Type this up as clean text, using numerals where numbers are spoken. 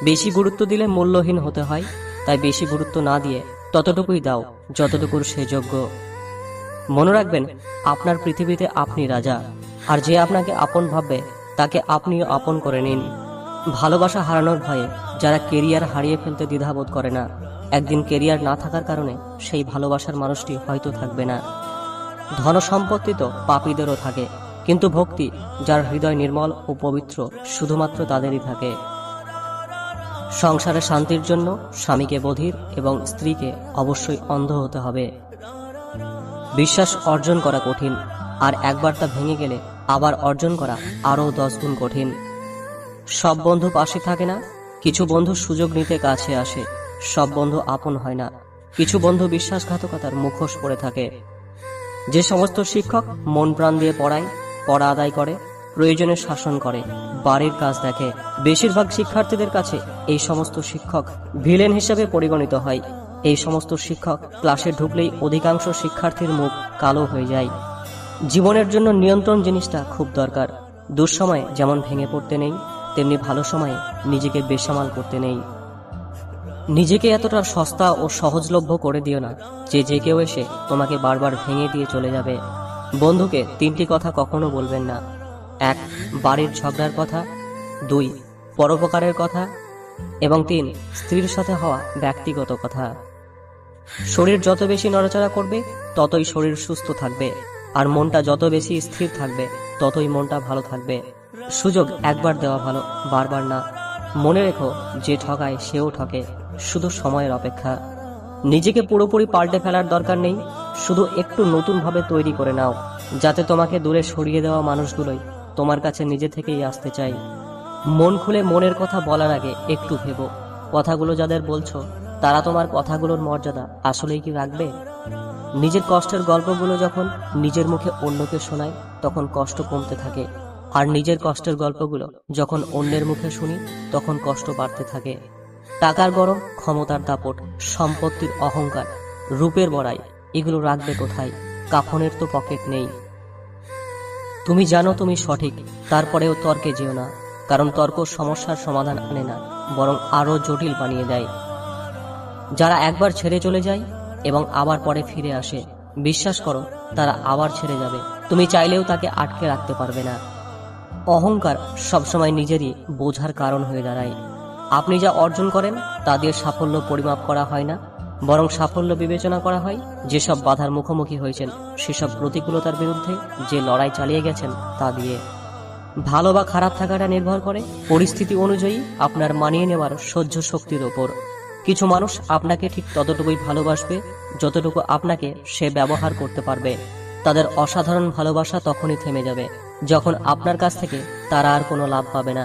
বেশি গুরুত্ব দিলে মূল্যহীন হতে হয়, তাই বেশি গুরুত্ব না দিয়ে ততটুকুই দাও যতটুকুর সে যোগ্য। মনে রাখবেন, আপনার পৃথিবীতে আপনি রাজা, আর যে আপনাকে আপন ভাববে তাকে আপনিও আপন করে নিন। ভালোবাসা হারানোর ভয়ে যারা কেরিয়ার হারিয়ে ফেলতে দ্বিধাবোধ করে না, একদিন কেরিয়ার না থাকার কারণে সেই ভালোবাসার মানুষটি হয়তো থাকবে না। ধন সম্পত্তি তো পাপীদেরও থাকে, কিন্তু ভক্তি, যার হৃদয় নির্মল ও পবিত্র, শুধুমাত্র তাদেরই থাকে। সংসারে শান্তির জন্য স্বামীকে বধির এবং স্ত্রীকে অবশ্যই অন্ধ হতে হবে। বিশ্বাস অর্জন করা কঠিন, আর একবার তা ভেঙে গেলে আবার অর্জন করা আরও 10 গুণ কঠিন। সব বন্ধু পাশে থাকে না, কিছু বন্ধু সুযোগ নিতে কাছে আসে। সব বন্ধু আপন হয় না, কিছু বন্ধু বিশ্বাসঘাতকতার মুখোশ পরে থাকে। যে সমস্ত শিক্ষক মন প্রাণ দিয়ে পড়ায়, পড়া আদায় করে, প্রয়োজনে শাসন করে, বাড়ির কাজ দেখে, বেশিরভাগ শিক্ষার্থীদের কাছে এই সমস্ত শিক্ষক ভিলেন হিসেবে পরিগণিত হয়। এই সমস্ত শিক্ষক ক্লাসে ঢুকলেই অধিকাংশ শিক্ষার্থীর মুখ কালো হয়ে যায়। জীবনের জন্য নিয়ন্ত্রণ জিনিসটা খুব দরকার। দুঃসময়ে যেমন ভেঙে পড়তে নেই, তেমনি ভালো সময়ে নিজেকে বেসামাল করতে নেই। নিজেকে এতটা সস্তা ও সহজলভ্য করে দিও না যে যে কেউ এসে তোমাকে বারবার ভেঙে দিয়ে চলে যাবে। বন্ধুকে 3টি কথা কখনো বলবেন না। 1. বাড়ির ঝগড়ার কথা, 2. পরোপকারের কথা, এবং 3. স্ত্রীর সাথে হওয়া ব্যক্তিগত কথা। শরীর যত বেশি নড়াচড়া করবে ততই শরীর সুস্থ থাকবে, আর মনটা যত বেশি স্থির থাকবে ততই মনটা ভালো থাকবে। সুযোগ একবার দেওয়া ভালো, বারবার না। মনে রেখো, যে ঠকায় সেও ঠকে, শুধু সময়ের অপেক্ষা। নিজেকে পুরোপুরি পাল্টে ফেলার দরকার নেই, শুধু একটু নতুনভাবে তৈরি করে নাও, যাতে তোমাকে দূরে সরিয়ে দেওয়া মানুষগুলোই তোমার কাছে নিজে থেকেই আসতে চাই। মন খুলে মনের কথা বলার আগে একটু ভেবো, কথাগুলো যাদের বলছো তারা তোমার কথাগুলোর মর্যাদা আসলেই কি রাখবে? নিজের কষ্টের গল্পগুলো যখন নিজের মুখে অন্যকে শোনায় তখন কষ্ট কমতে থাকে, আর নিজের কষ্টের গল্পগুলো যখন অন্যের মুখে শুনি তখন কষ্ট বাড়তে থাকে। টাকার গরম, ক্ষমতার দাপট, সম্পত্তির অহংকার, রূপের বড়াই, এগুলো রাখবে কোথায়? কাফনের তো পকেট নেই। তুমি জানো তুমি সঠিক, তারপরেও তর্কে যেও না, কারণ তর্ক সমস্যার সমাধান আনে না, বরং আরো জটিল বানিয়ে দেয়। যারা একবার ছেড়ে চলে যায় এবং আবার পরে ফিরে আসে, বিশ্বাস করো তারা আবার ছেড়ে যাবে, তুমি চাইলেও তাকে আটকে রাখতে পারবে না। অহংকার সবসময় নিজেরই বোঝার কারণ হয়ে দাঁড়ায়। আপনি যা অর্জন করেন তা দিয়ে সাফল্য পরিমাপ করা হয় না, বরং সাফল্য বিবেচনা করা হয় যেসব বাধার মুখোমুখি হয়েছেন, সেসব প্রতিকূলতার বিরুদ্ধে যে লড়াই চালিয়ে গেছেন তা দিয়ে। ভালো বা খারাপ থাকাটা নির্ভর করে পরিস্থিতি অনুযায়ী আপনার মানিয়ে নেওয়ার সহ্য শক্তির ওপর। কিছু মানুষ আপনাকে ঠিক ততটুকুই ভালোবাসবে যতটুকু আপনাকে সে ব্যবহার করতে পারবে। তাদের অসাধারণ ভালোবাসা তখনই থেমে যাবে যখন আপনার কাছ থেকে তারা আর কোনো লাভ পাবে না।